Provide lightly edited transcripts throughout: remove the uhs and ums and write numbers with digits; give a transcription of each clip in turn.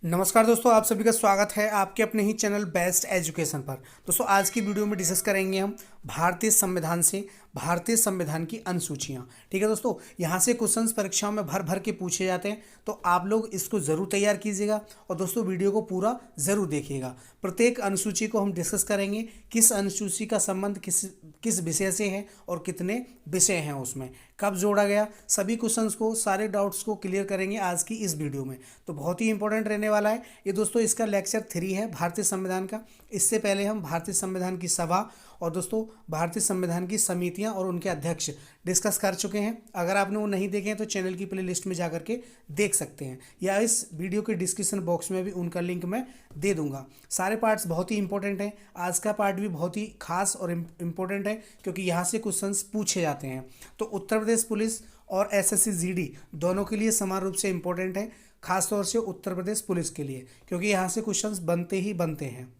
नमस्कार दोस्तों, आप सभी का स्वागत है आपके अपने ही चैनल बेस्ट एजुकेशन पर। दोस्तों आज की वीडियो में डिस्कस करेंगे हम भारतीय संविधान से भारतीय संविधान की अनुसूचियां। ठीक है दोस्तों, यहाँ से क्वेश्चंस परीक्षाओं में भर भर के पूछे जाते हैं, तो आप लोग इसको ज़रूर तैयार कीजिएगा और दोस्तों वीडियो को पूरा ज़रूर देखिएगा। प्रत्येक अनुसूची को हम डिस्कस करेंगे, किस अनुसूची का संबंध किस किस विषय से है और कितने विषय हैं उसमें, कब जोड़ा गया, सभी क्वेश्चंस को, सारे डाउट्स को क्लियर करेंगे आज की इस वीडियो में। तो बहुत ही इंपॉर्टेंट रहने वाला है ये दोस्तों। इसका लेक्चर 3 है भारतीय संविधान का। इससे पहले हम भारतीय संविधान की सभा और दोस्तों भारतीय संविधान की समितियां और उनके अध्यक्ष डिस्कस कर चुके हैं। अगर आपने वो नहीं देखे हैं तो चैनल की प्लेलिस्ट में जाकर के देख सकते हैं, या इस वीडियो के डिस्क्रिप्शन बॉक्स में भी उनका लिंक मैं दे दूंगा। सारे पार्ट्स बहुत ही इंपॉर्टेंट हैं। आज का पार्ट भी बहुत ही खास और इम्पोर्टेंट है क्योंकि यहाँ से क्वेश्चंस पूछे जाते हैं। तो उत्तर प्रदेश पुलिस और एसएससी जीडी दोनों के लिए समान रूप से इम्पोर्टेंट है, खासतौर से उत्तर प्रदेश पुलिस के लिए, क्योंकि यहाँ से क्वेश्चंस बनते ही बनते हैं।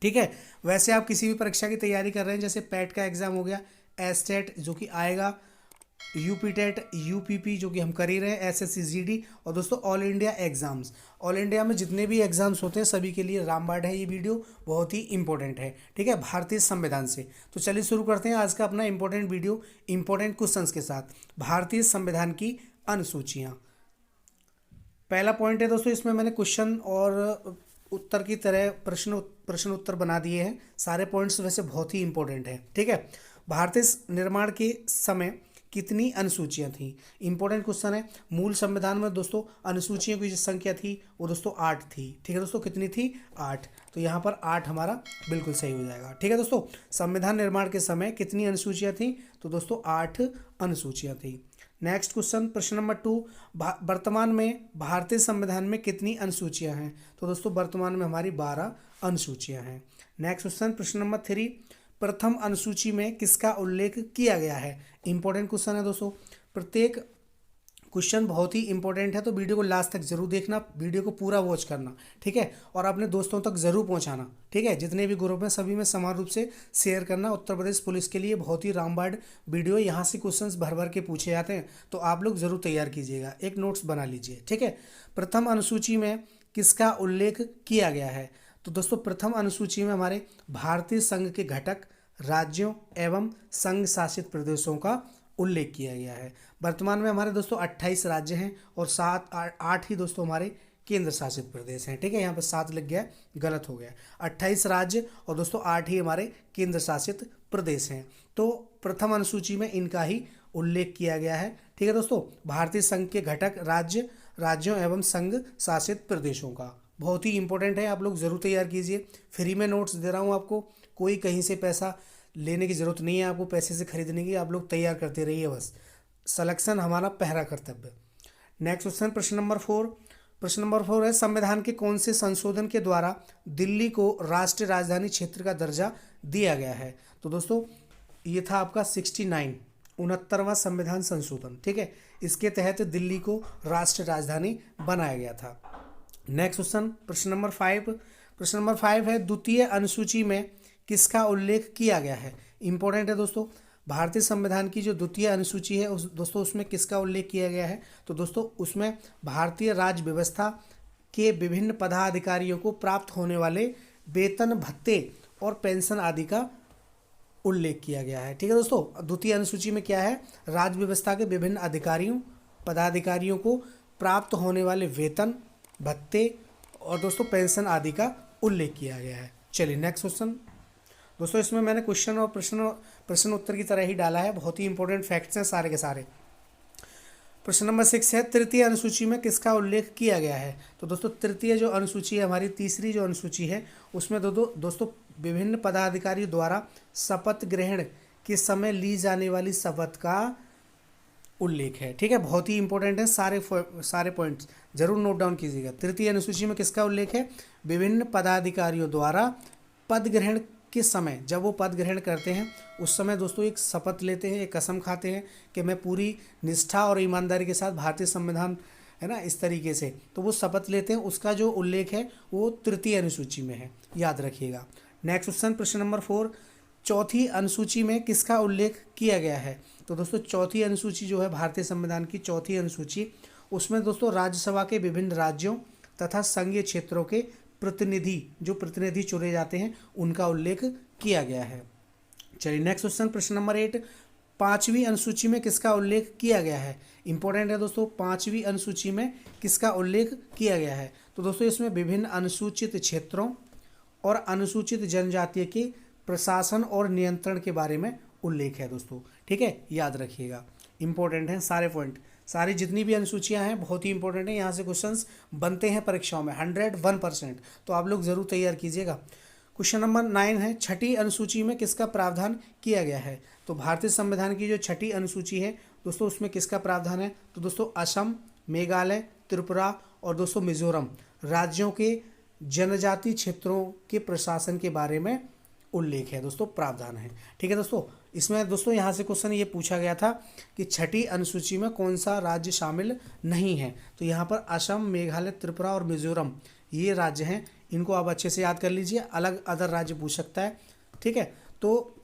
ठीक है, वैसे आप किसी भी परीक्षा की तैयारी कर रहे हैं, जैसे पैट का एग्जाम हो गया, एसटेट जो कि आएगा, यूपी टेट, यूपीपी जो कि हम कर ही रहे हैं, एसएससी जीडी, और दोस्तों all India exams. All India में जितने भी एग्जाम्स होते हैं सभी के लिए रामबाण है ये वीडियो, बहुत ही इंपॉर्टेंट है। ठीक है, भारतीय संविधान से। तो चलिए शुरू करते हैं आज का अपना इंपॉर्टेंट वीडियो इंपॉर्टेंट क्वेश्चंस के साथ। भारतीय संविधान की अनुसूचियां। पहला पॉइंट है दोस्तों, इसमें मैंने क्वेश्चन और उत्तर की तरह प्रश्न उत्तर बना दिए हैं। सारे पॉइंट्स वैसे बहुत ही इंपॉर्टेंट है। ठीक है, भारतीय निर्माण के समय कितनी अनुसूचियां थी? इंपॉर्टेंट क्वेश्चन है। मूल संविधान में दोस्तों अनुसूचियों की जो संख्या थी वो दोस्तों 8 थी। ठीक है दोस्तों, कितनी थी? 8। तो यहाँ पर 8 हमारा बिल्कुल सही हो जाएगा। ठीक है दोस्तों, संविधान निर्माण के समय कितनी अनुसूचियां थी? तो दोस्तों 8 अनुसूचियां थी। नेक्स्ट क्वेश्चन, प्रश्न नंबर 2, वर्तमान में भारतीय संविधान में कितनी अनुसूचियां हैं? तो दोस्तों वर्तमान में हमारी 12 अनुसूचियां हैं। नेक्स्ट क्वेश्चन, प्रश्न नंबर 3, प्रथम अनुसूची में किसका उल्लेख किया गया है? इंपॉर्टेंट क्वेश्चन है दोस्तों। प्रत्येक क्वेश्चन बहुत ही इंपॉर्टेंट है, तो वीडियो को लास्ट तक जरूर देखना, वीडियो को पूरा वॉच करना। ठीक है, और अपने दोस्तों तक जरूर पहुंचाना। ठीक है, जितने भी ग्रुप हैं सभी में समान रूप से शेयर करना। उत्तर प्रदेश पुलिस के लिए बहुत ही रामबाण वीडियो, यहाँ से क्वेश्चंस भर भर के पूछे जाते हैं, तो आप लोग जरूर तैयार कीजिएगा, एक नोट्स बना लीजिए। ठीक है, प्रथम अनुसूची में किसका उल्लेख किया गया है? तो दोस्तों प्रथम अनुसूची में हमारे भारतीय संघ के घटक राज्यों एवं संघ शासित प्रदेशों का उल्लेख किया गया है। वर्तमान में हमारे दोस्तों 28 राज्य हैं और 8 ही दोस्तों हमारे केंद्र शासित प्रदेश हैं। ठीक है, यहाँ पर 7 लग गया, गलत हो गया। 28 राज्य और दोस्तों 8 ही हमारे केंद्र शासित प्रदेश हैं। तो प्रथम अनुसूची में इनका ही उल्लेख किया गया है। ठीक है दोस्तों, भारतीय संघ के घटक राज्यों एवं संघ शासित प्रदेशों का। बहुत ही इंपॉर्टेंट है, आप लोग जरूर तैयार कीजिए। फ्री में नोट्स दे रहा हूँ आपको, कोई कहीं से पैसा लेने की जरूरत नहीं है आपको, पैसे से खरीदने की। आप लोग तैयार करते रहिए, बस सिलेक्शन हमारा पहला कर्तव्य। नेक्स्ट क्वेश्चन, प्रश्न नंबर 4। प्रश्न नंबर 4 है, संविधान के कौन से संशोधन के द्वारा दिल्ली को राष्ट्रीय राजधानी क्षेत्र का दर्जा दिया गया है? तो दोस्तों ये था आपका 69वां संविधान संशोधन। ठीक है, इसके तहत दिल्ली को राष्ट्रीय राजधानी बनाया गया था। नेक्स्ट क्वेश्चन, प्रश्न नंबर 5। प्रश्न नंबर 5 है, द्वितीय अनुसूची में किसका उल्लेख किया गया है? इंपॉर्टेंट है दोस्तों, भारतीय संविधान की जो द्वितीय अनुसूची है दोस्तों उसमें किसका उल्लेख किया गया है? तो दोस्तों उसमें भारतीय राज्य व्यवस्था के विभिन्न पदाधिकारियों को प्राप्त होने वाले वेतन भत्ते और पेंशन आदि का उल्लेख किया गया है। ठीक है दोस्तों, द्वितीय अनुसूची में क्या है? राज्य व्यवस्था के विभिन्न पदाधिकारियों को प्राप्त होने वाले वेतन भत्ते और दोस्तों पेंशन आदि का उल्लेख किया गया है। चलिए नेक्स्ट क्वेश्चन। दोस्तों इसमें मैंने क्वेश्चन और प्रश्न उत्तर की तरह ही डाला है, बहुत ही इंपॉर्टेंट फैक्ट्स हैं सारे के सारे। प्रश्न नंबर 6 है, तृतीय अनुसूची में किसका उल्लेख किया गया है? तो दोस्तों तृतीय जो अनुसूची है, हमारी तीसरी जो अनुसूची है, उसमें दोस्तों विभिन्न पदाधिकारियों द्वारा शपथ ग्रहण के समय ली जाने वाली शपथ का उल्लेख है। ठीक है, बहुत ही इंपॉर्टेंट है, सारे पॉइंट्स जरूर नोट डाउन कीजिएगा। तृतीय अनुसूची में किसका उल्लेख है? विभिन्न पदाधिकारियों द्वारा पद ग्रहण के समय, जब वो पद ग्रहण करते हैं उस समय दोस्तों एक शपथ लेते हैं, एक कसम खाते हैं कि मैं पूरी निष्ठा और ईमानदारी के साथ भारतीय संविधान, है ना, इस तरीके से, तो वो शपथ लेते हैं, उसका जो उल्लेख है वो तृतीय अनुसूची में है, याद रखिएगा। नेक्स्ट क्वेश्चन, प्रश्न नंबर 4, चौथी अनुसूची में किसका उल्लेख किया गया है? तो दोस्तों चौथी अनुसूची जो है भारतीय संविधान की चौथी अनुसूची, उसमें दोस्तों राज्यसभा के विभिन्न राज्यों तथा संघीय क्षेत्रों के प्रतिनिधि, जो प्रतिनिधि चुने जाते हैं, उनका उल्लेख किया गया है। चलिए नेक्स्ट क्वेश्चन, प्रश्न नंबर 8, पांचवी अनुसूची में किसका उल्लेख किया गया है? इंपॉर्टेंट है दोस्तों, पांचवी अनुसूची में किसका उल्लेख किया गया है? तो दोस्तों इसमें विभिन्न अनुसूचित क्षेत्रों और अनुसूचित जनजाति के प्रशासन और नियंत्रण के बारे में उल्लेख है दोस्तों। ठीक है, याद रखिएगा, इंपॉर्टेंट है सारे पॉइंट, सारी जितनी भी अनुसूचियां हैं बहुत ही इंपॉर्टेंट है, यहाँ से क्वेश्चंस बनते हैं परीक्षाओं में 101%, तो आप लोग जरूर तैयार कीजिएगा। क्वेश्चन नंबर 9 है, छठी अनुसूची में किसका प्रावधान किया गया है? तो भारतीय संविधान की जो छठी अनुसूची है दोस्तों, उसमें किसका प्रावधान है? तो दोस्तों असम, मेघालय, त्रिपुरा और दोस्तों मिजोरम राज्यों के जनजाति क्षेत्रों के प्रशासन के बारे में उल्लेख है दोस्तों, प्रावधान है। ठीक है दोस्तों, इसमें दोस्तों यहाँ से क्वेश्चन ये पूछा गया था कि छठी अनुसूची में कौन सा राज्य शामिल नहीं है? तो यहाँ पर असम, मेघालय, त्रिपुरा और मिजोरम ये राज्य हैं, इनको आप अच्छे से याद कर लीजिए, अलग अदर राज्य पूछ सकता है। ठीक है, तो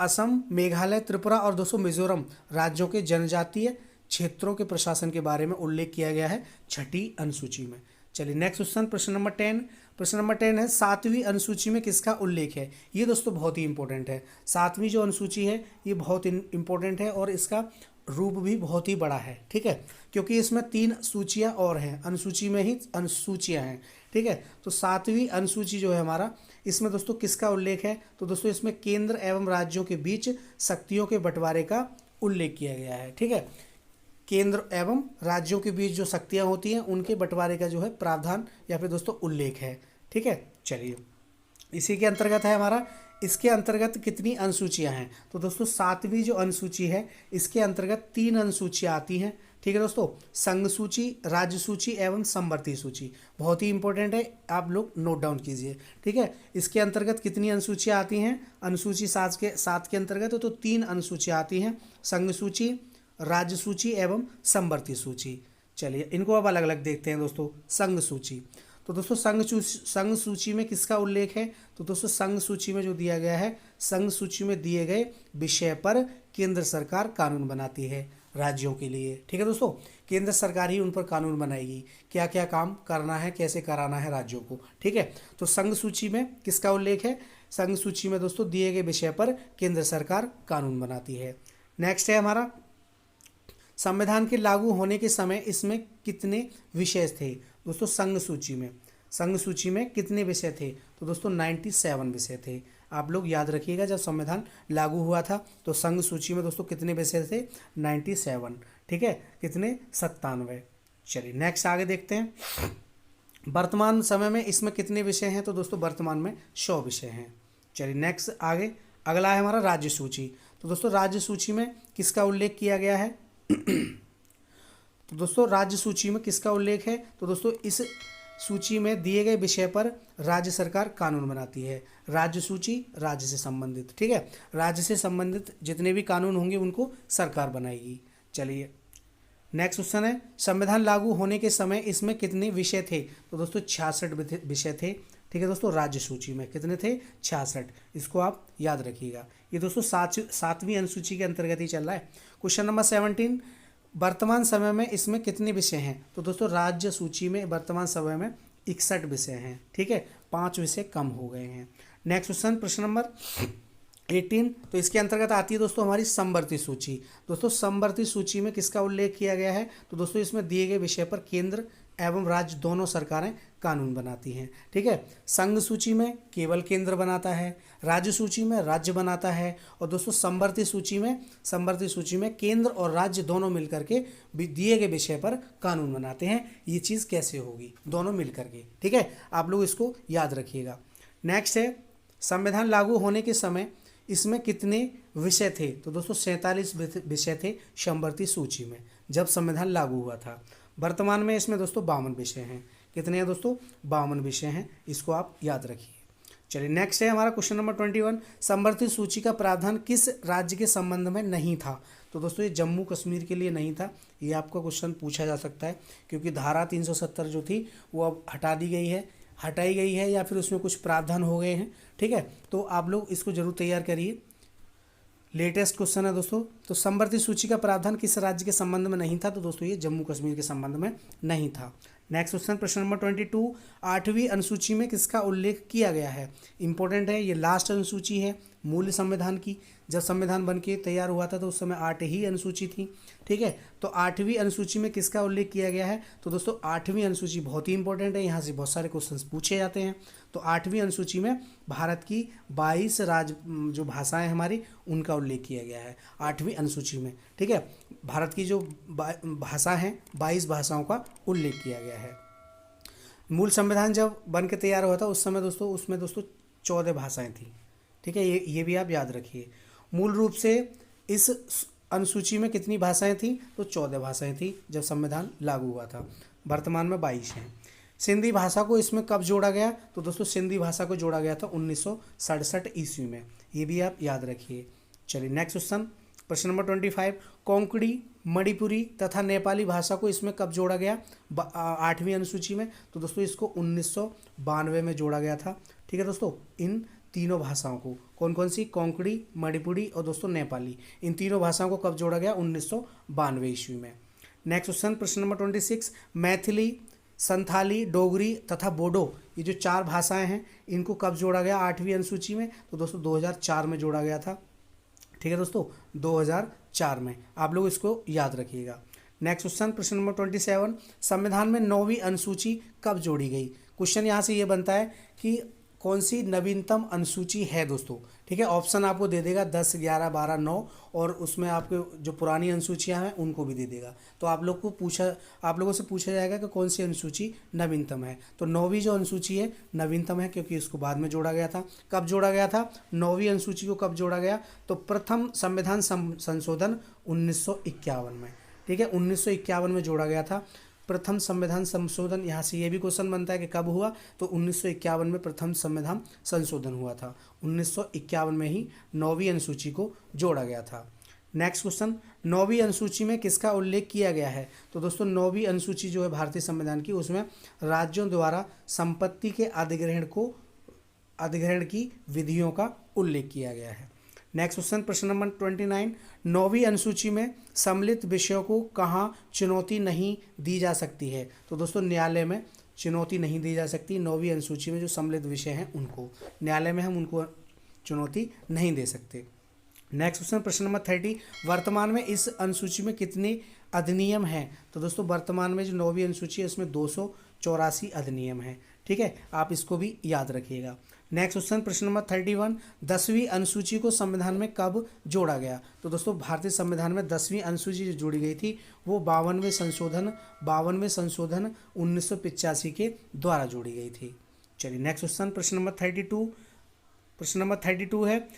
असम, मेघालय, त्रिपुरा और दोस्तों मिजोरम राज्यों के जनजातीय क्षेत्रों के प्रशासन के बारे में उल्लेख किया गया है छठी अनुसूची में। चलिए नेक्स्ट क्वेश्चन, प्रश्न नंबर 10। प्रश्न नंबर 10 है, सातवीं अनुसूची में किसका उल्लेख है? ये दोस्तों बहुत ही इंपॉर्टेंट है, सातवीं जो अनुसूची है ये बहुत इंपॉर्टेंट है और इसका रूप भी बहुत ही बड़ा है। ठीक है, क्योंकि इसमें 3 सूचियाँ और हैं, अनुसूची में ही अनुसूचियाँ हैं। ठीक है, तो सातवीं अनुसूची जो है हमारा, इसमें दोस्तों किसका उल्लेख है? तो दोस्तों इसमें केंद्र एवं राज्यों के बीच शक्तियों के बंटवारे का उल्लेख किया गया है। ठीक है, केंद्र एवं राज्यों के बीच जो शक्तियां होती हैं उनके बंटवारे का जो है प्रावधान या फिर दोस्तों उल्लेख है। ठीक है, चलिए इसी के अंतर्गत है हमारा, इसके अंतर्गत कितनी अनुसूचियां हैं? तो दोस्तों सातवीं जो अनुसूची है इसके अंतर्गत 3 अनुसूचियां आती हैं। ठीक है दोस्तों, संघ सूची, राज्य सूची एवं समवर्ती सूची, बहुत ही इंपॉर्टेंट है, आप लोग नोट डाउन कीजिए। ठीक है, इसके अंतर्गत कितनी अनुसूचियां आती हैं? अनुसूची 7 के अंतर्गत तो 3 अनुसूचियां आती हैं, संघ सूची, राज्य सूची एवं समवर्ती सूची। चलिए इनको अब अलग अलग देखते हैं दोस्तों। संघ सूची, तो दोस्तों संघ सूची में किसका उल्लेख है? तो दोस्तों संघ सूची में जो दिया गया है, संघ सूची में दिए गए विषय पर केंद्र सरकार कानून बनाती है राज्यों के लिए। ठीक है दोस्तों, केंद्र सरकार ही उन पर कानून बनाएगी, क्या क्या काम करना है, कैसे कराना है राज्यों को। ठीक है, तो संघ सूची में किसका उल्लेख है? संघ सूची में दोस्तों दिए गए विषय पर केंद्र सरकार कानून बनाती है। नेक्स्ट है हमारा, संविधान के लागू होने के समय इसमें कितने विषय थे? दोस्तों संघ सूची में कितने विषय थे? तो दोस्तों 97 विषय थे। आप लोग याद रखिएगा, जब संविधान लागू हुआ था तो संघ सूची में दोस्तों कितने विषय थे? 97। ठीक है, कितने? 97। चलिए नेक्स्ट आगे देखते हैं, वर्तमान समय में इसमें कितने विषय हैं? तो दोस्तों वर्तमान में 100 विषय हैं। चलिए नेक्स्ट आगे, अगला है हमारा राज्य सूची। तो दोस्तों राज्य सूची में किसका उल्लेख किया गया है? तो दोस्तों राज्य सूची में किसका उल्लेख है? तो दोस्तों इस सूची में दिए गए विषय पर राज्य सरकार कानून बनाती है। राज्य सूची राज्य से संबंधित। ठीक है, राज्य से संबंधित जितने भी कानून होंगे उनको सरकार बनाएगी। चलिए नेक्स्ट क्वेश्चन है, संविधान लागू होने के समय इसमें कितने विषय थे? तो दोस्तों 66 विषय थे। ठीक है दोस्तों, राज्य सूची में कितने थे? 66। इसको आप याद रखिएगा, ये दोस्तों सातवीं अनुसूची के अंतर्गत ही चल रहा है। क्वेश्चन नंबर 17, वर्तमान समय में इसमें कितने विषय हैं? तो दोस्तों राज्य सूची में वर्तमान समय में 61 विषय हैं। ठीक है, 5 विषय कम हो गए हैं। नेक्स्ट क्वेश्चन, प्रश्न नंबर 18, तो इसके अंतर्गत आती है दोस्तों हमारी समवर्ती सूची। दोस्तों समवर्ती सूची में किसका उल्लेख किया गया है? तो दोस्तों इसमें दिए गए विषय पर केंद्र एवं राज्य दोनों सरकारें कानून बनाती हैं। ठीक है, संघ सूची में केवल केंद्र बनाता है, राज्य सूची में राज्य बनाता है, और दोस्तों समवर्ती सूची में केंद्र और राज्य दोनों मिलकर के दिए गए विषय पर कानून बनाते हैं। ये चीज़ कैसे होगी? दोनों मिलकर के। ठीक है, आप लोग इसको याद रखिएगा। नेक्स्ट है, संविधान लागू होने के समय इसमें कितने विषय थे? तो दोस्तों 47 विषय थे समवर्ती सूची में जब संविधान लागू हुआ था। वर्तमान में इसमें दोस्तों 52 विषय हैं। कितने हैं दोस्तों? 52 विषय हैं, इसको आप याद रखिए। चलिए नेक्स्ट है हमारा क्वेश्चन नंबर 21, समवर्ती सूची का प्रावधान किस राज्य के संबंध में नहीं था? तो दोस्तों ये जम्मू कश्मीर के लिए नहीं था। ये आपका क्वेश्चन पूछा जा सकता है, क्योंकि धारा 370 जो थी वो अब हटाई गई है या फिर उसमें कुछ प्रावधान हो गए हैं। ठीक है, तो आप लोग इसको जरूर तैयार करिए। लेटेस्ट क्वेश्चन है दोस्तों, तो समवर्ती सूची का प्रावधान किस राज्य के संबंध में नहीं था? तो दोस्तों ये जम्मू कश्मीर के संबंध में नहीं था। नेक्स्ट क्वेश्चन प्रश्न नंबर 22, 8वीं अनुसूची में किसका उल्लेख किया गया है? इंपॉर्टेंट है, ये लास्ट अनुसूची है मूल संविधान की। जब संविधान बन के तैयार हुआ था तो उस समय 8 ही अनुसूची थी, ठीक है। तो 8वीं अनुसूची में किसका उल्लेख किया गया है? तो दोस्तों 8वीं अनुसूची बहुत ही इंपॉर्टेंट है, यहाँ से बहुत सारे क्वेश्चंस पूछे जाते हैं। तो 8वीं अनुसूची में भारत की 22 जो भाषाएं हमारी उनका उल्लेख किया गया है 8वीं अनुसूची में, ठीक है। भारत की जो भाषा हैं 22 भाषाओं का उल्लेख किया गया है। मूल संविधान जब बन के तैयार हुआ था उस समय दोस्तों उसमें 14 भाषाएं थी, ठीक है। ये भी आप याद रखिए। मूल रूप से इस अनुसूची में कितनी भाषाएं थी? तो 14 भाषाएं थी जब संविधान लागू हुआ था। वर्तमान में 22 हैं। सिंधी भाषा को इसमें कब जोड़ा गया? तो दोस्तों सिंधी भाषा को जोड़ा गया था 1967 ईस्वी में, ये भी आप याद रखिए। चलिए नेक्स्ट क्वेश्चन प्रश्न नंबर 25, कोंकणी, मणिपुरी तथा नेपाली भाषा को इसमें कब जोड़ा गया? 8वीं अनुसूची में। तो दोस्तों इसको 1992 में जोड़ा गया था, ठीक है दोस्तों। इन तीनों भाषाओं को, कौन कौन सी? कोंकणी, मणिपुरी और दोस्तों नेपाली, इन तीनों भाषाओं को कब जोड़ा गया? 1992 ईस्वी में। नेक्स्ट क्वेश्चन प्रश्न नंबर 26, मैथिली, संथाली, डोगरी तथा बोडो, ये जो 4 भाषाएं हैं इनको कब जोड़ा गया 8वीं अनुसूची में? तो दोस्तों 2004 में जोड़ा गया था, ठीक है दोस्तों, 2004 में। आप लोग इसको याद रखिएगा। नेक्स्ट क्वेश्चन प्रश्न नंबर 27, संविधान में 9वीं अनुसूची कब जोड़ी गई? क्वेश्चन यहाँ से ये बनता है कि कौन सी नवीनतम अनुसूची है दोस्तों, ठीक है। ऑप्शन आपको दे देगा 10, 11, 12, 9 और उसमें आपके जो पुरानी अनुसूचियां हैं उनको भी दे देगा। तो आप लोगों से पूछा जाएगा कि कौन सी अनुसूची नवीनतम है। तो 9वीं जो अनुसूची है नवीनतम है क्योंकि इसको बाद में जोड़ा गया था। कब जोड़ा गया था 9वीं अनुसूची को? कब जोड़ा गया? तो प्रथम संविधान संशोधन 1951 में, ठीक है, 1951 में जोड़ा गया था प्रथम संविधान संशोधन। यहाँ से ये भी क्वेश्चन बनता है कि कब हुआ? तो 1951 में प्रथम संविधान संशोधन हुआ था। 1951 में ही 9वीं अनुसूची को जोड़ा गया था। नेक्स्ट क्वेश्चन, 9वीं अनुसूची में किसका उल्लेख किया गया है? तो दोस्तों 9वीं अनुसूची जो है भारतीय संविधान की, उसमें राज्यों द्वारा संपत्ति के अधिग्रहण की विधियों का उल्लेख किया गया है। नेक्स्ट क्वेश्चन प्रश्न नंबर 29, 9वीं अनुसूची में सम्मिलित विषयों को कहाँ चुनौती नहीं दी जा सकती है? तो दोस्तों न्यायालय में चुनौती नहीं दी जा सकती। 9वीं अनुसूची में जो सम्मिलित विषय हैं उनको न्यायालय में हम उनको चुनौती नहीं दे सकते। नेक्स्ट क्वेश्चन प्रश्न नंबर 30, वर्तमान में इस अनुसूची में कितने अधिनियम हैं? तो दोस्तों वर्तमान में जो 9वीं अनुसूची है उसमें 284 अधिनियम हैं, ठीक है। आप इसको भी याद रखिएगा। नेक्स्ट क्वेश्चन प्रश्न नंबर 31, 10वीं अनुसूची को संविधान में कब जोड़ा गया? तो दोस्तों भारतीय संविधान में 10वीं अनुसूची जो जोड़ी गई थी वो 52वें संशोधन 1985 के द्वारा जोड़ी गई थी। चलिए नेक्स्ट क्वेश्चन प्रश्न नंबर 32 है,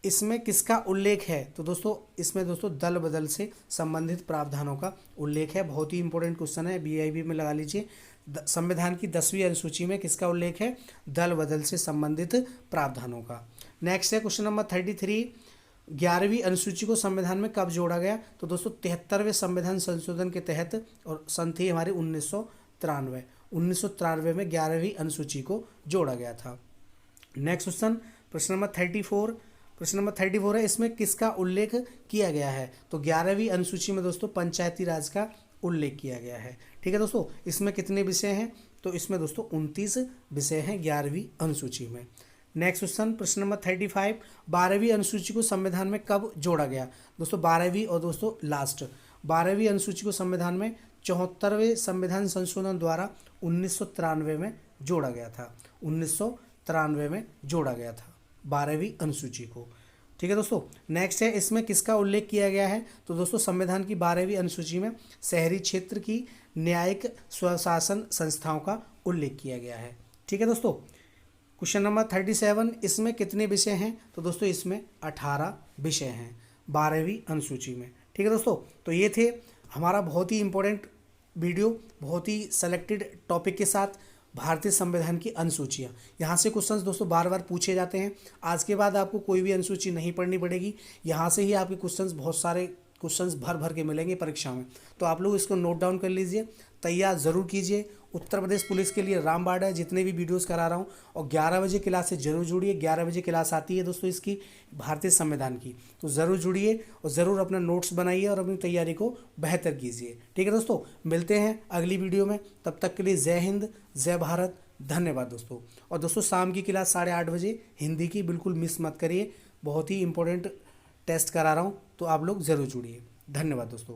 इसमें किसका उल्लेख है? तो दोस्तों इसमें दल बदल से संबंधित प्रावधानों का उल्लेख है। बहुत ही इंपॉर्टेंट क्वेश्चन है, BIB में लगा लीजिए। संविधान की 10वीं अनुसूची में किसका उल्लेख है? दल बदल से संबंधित प्रावधानों का। नेक्स्ट है क्वेश्चन नंबर 33, 11वीं अनुसूची को संविधान में कब जोड़ा गया? तो दोस्तों 73वें संविधान संशोधन के तहत, और सन थी हमारी 1993 में 11वीं अनुसूची को जोड़ा गया था। नेक्स्ट क्वेश्चन प्रश्न नंबर 34 है, इसमें किसका उल्लेख किया गया है? तो 11वीं अनुसूची में दोस्तों पंचायती राज का उल्लेख किया गया है, ठीक है दोस्तों। इसमें कितने विषय हैं? तो इसमें दोस्तों 29 विषय हैं 11वीं अनुसूची में। नेक्स्ट क्वेश्चन प्रश्न नंबर 35, 12वीं अनुसूची को संविधान में कब जोड़ा गया? दोस्तों 12वीं और दोस्तों लास्ट 12वीं अनुसूची को संविधान में 74वें संविधान संशोधन द्वारा 1993 में जोड़ा गया था। 1993 में जोड़ा गया था 12वीं अनुसूची को, ठीक है दोस्तों। नेक्स्ट है, इसमें किसका उल्लेख किया गया है? तो दोस्तों संविधान की 12वीं अनुसूची में शहरी क्षेत्र की न्यायिक स्वशासन संस्थाओं का उल्लेख किया गया है, ठीक है दोस्तों। क्वेश्चन नंबर 37, इसमें कितने विषय हैं? तो दोस्तों इसमें 18 विषय हैं 12वीं अनुसूची में, ठीक है दोस्तों। तो ये थे हमारा बहुत ही इंपॉर्टेंट वीडियो, बहुत ही सेलेक्टेड टॉपिक के साथ भारतीय संविधान की अनुसूचियाँ। यहाँ से क्वेश्चंस दोस्तों बार बार पूछे जाते हैं। आज के बाद आपको कोई भी अनुसूची नहीं पढ़नी पड़ेगी, यहाँ से ही आपके क्वेश्चंस बहुत सारे क्वेश्चंस भर भर के मिलेंगे परीक्षा में, तो आप लोग इसको नोट डाउन कर लीजिए, तैयार ज़रूर कीजिए। उत्तर प्रदेश पुलिस के लिए रामबाण है, जितने भी वीडियोस करा रहा हूँ, और 11 बजे क्लास से जरूर जुड़िए। 11 बजे क्लास आती है दोस्तों इसकी, भारतीय संविधान की, तो ज़रूर जुड़िए और ज़रूर अपना नोट्स बनाइए और अपनी तैयारी को बेहतर कीजिए। ठीक है दोस्तों, मिलते हैं अगली वीडियो में, तब तक के लिए जय हिंद, जय भारत, धन्यवाद दोस्तों। और दोस्तों शाम की क्लास 8:30 बजे हिंदी की बिल्कुल मिस मत करिए, बहुत ही इंपॉर्टेंट टेस्ट करा रहा हूँ, तो आप लोग ज़रूर जुड़िए। धन्यवाद दोस्तों।